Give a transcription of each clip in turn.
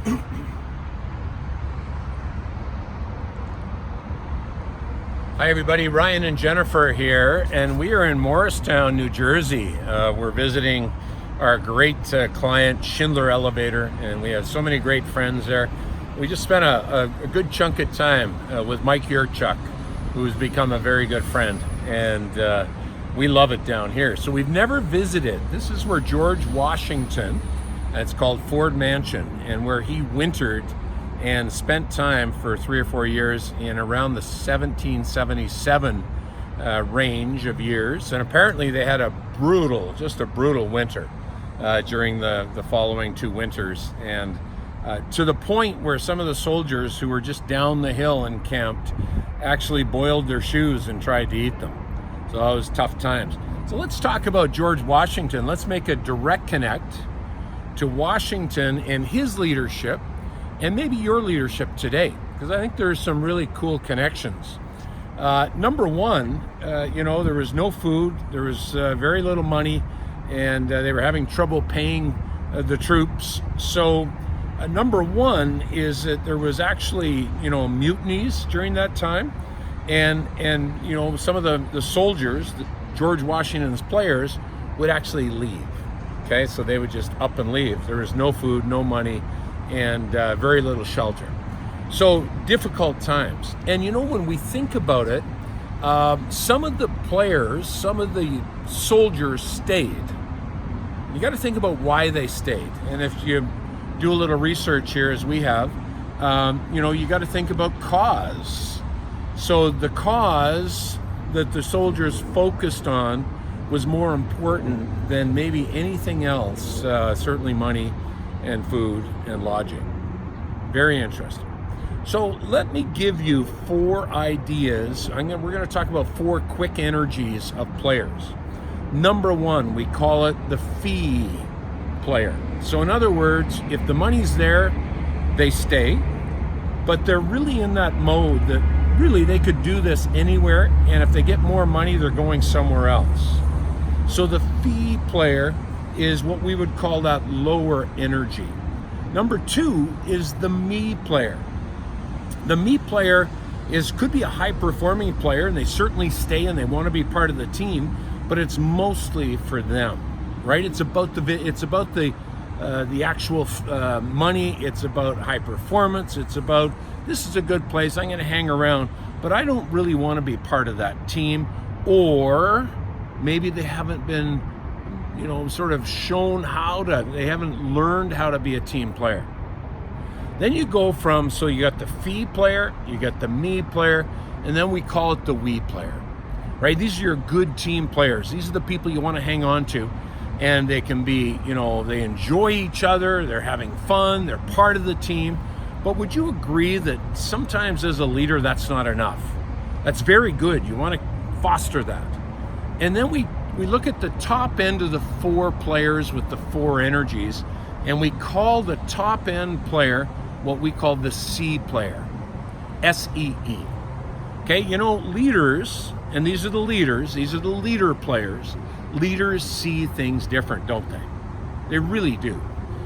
Hi everybody, Ryan and Jennifer here, and we are in Morristown, New Jersey. We're visiting our great client, Schindler Elevator, and we have so many great friends there. We just spent a good chunk of time with Mike Yurchuk, who's become a very good friend, and we love it down here. So we've never visited. This is where George Washington, it's called Ford Mansion, and where he wintered and spent time for 3 or 4 years in around the 1777 range of years. And apparently they had a brutal winter during the following 2 winters. And to the point where some of the soldiers who were just down the hill and camped actually boiled their shoes and tried to eat them. So that was tough times. So let's talk about George Washington. Let's make a direct connect to Washington and his leadership, and maybe your leadership today, because I think there's some really cool connections. Number one, there was no food, there was very little money, and they were having trouble paying the troops. So number one is that there was actually, mutinies during that time, and some of the soldiers, George Washington's players, would actually leave. Okay, so they would just up and leave. There was no food, no money, and very little shelter. So difficult times. And when we think about it, some of the players, some of the soldiers stayed. You got to think about why they stayed. And if you do a little research here, as we have, you got to think about cause. So the cause that the soldiers focused on was more important than maybe anything else, certainly money and food and lodging. Very interesting. So let me give you 4 ideas. We're going to talk about 4 quick energies of players. Number 1, we call it the fee player. So in other words, if the money's there, they stay, but they're really in that mode that really they could do this anywhere, and if they get more money, they're going somewhere else. So the fee player is what we would call that lower energy. Number 2 is the me player. The me player could be a high performing player, and they certainly stay and they want to be part of the team, but it's mostly for them, right? It's about the actual money. It's about high performance. It's about, this is a good place, I'm going to hang around, but I don't really want to be part of that team. Or maybe they haven't been sort of shown they haven't learned how to be a team player. Then you go so you got the fee player, you got the me player, and then we call it the we player, right? These are your good team players. These are the people you want to hang on to, and they can be, they enjoy each other, they're having fun, they're part of the team. But would you agree that sometimes as a leader, that's not enough? That's very good. You want to foster that. And then we look at the top end of the 4 players with the 4 energies, and we call the top end player what we call the C player, S-E-E. Okay, leaders, and these are the leader players. Leaders see things different, don't they? They really do.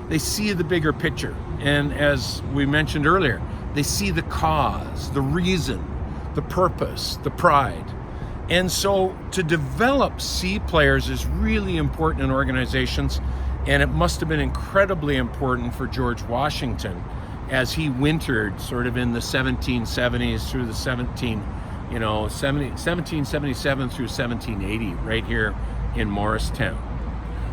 They see the bigger picture. And as we mentioned earlier, they see the cause, the reason, the purpose, the pride. And so to develop C players is really important in organizations, and it must have been incredibly important for George Washington as he wintered sort of in the 1770s through the 1777 through 1780 right here in Morristown.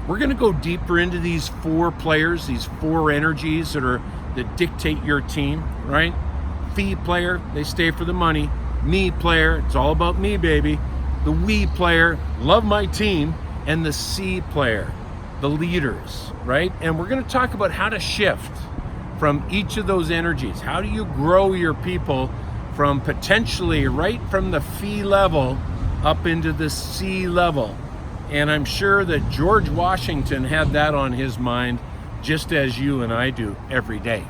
We're going to go deeper into these 4 players, these 4 energies that dictate your team, right? Fee player, they stay for the money. Me player, it's all about me, baby. The we player, love my team. And the C player, the leaders, right? And we're going to talk about how to shift from each of those energies. How do you grow your people from potentially right from the fee level up into the C level? And I'm sure that George Washington had that on his mind, just as you and I do every day.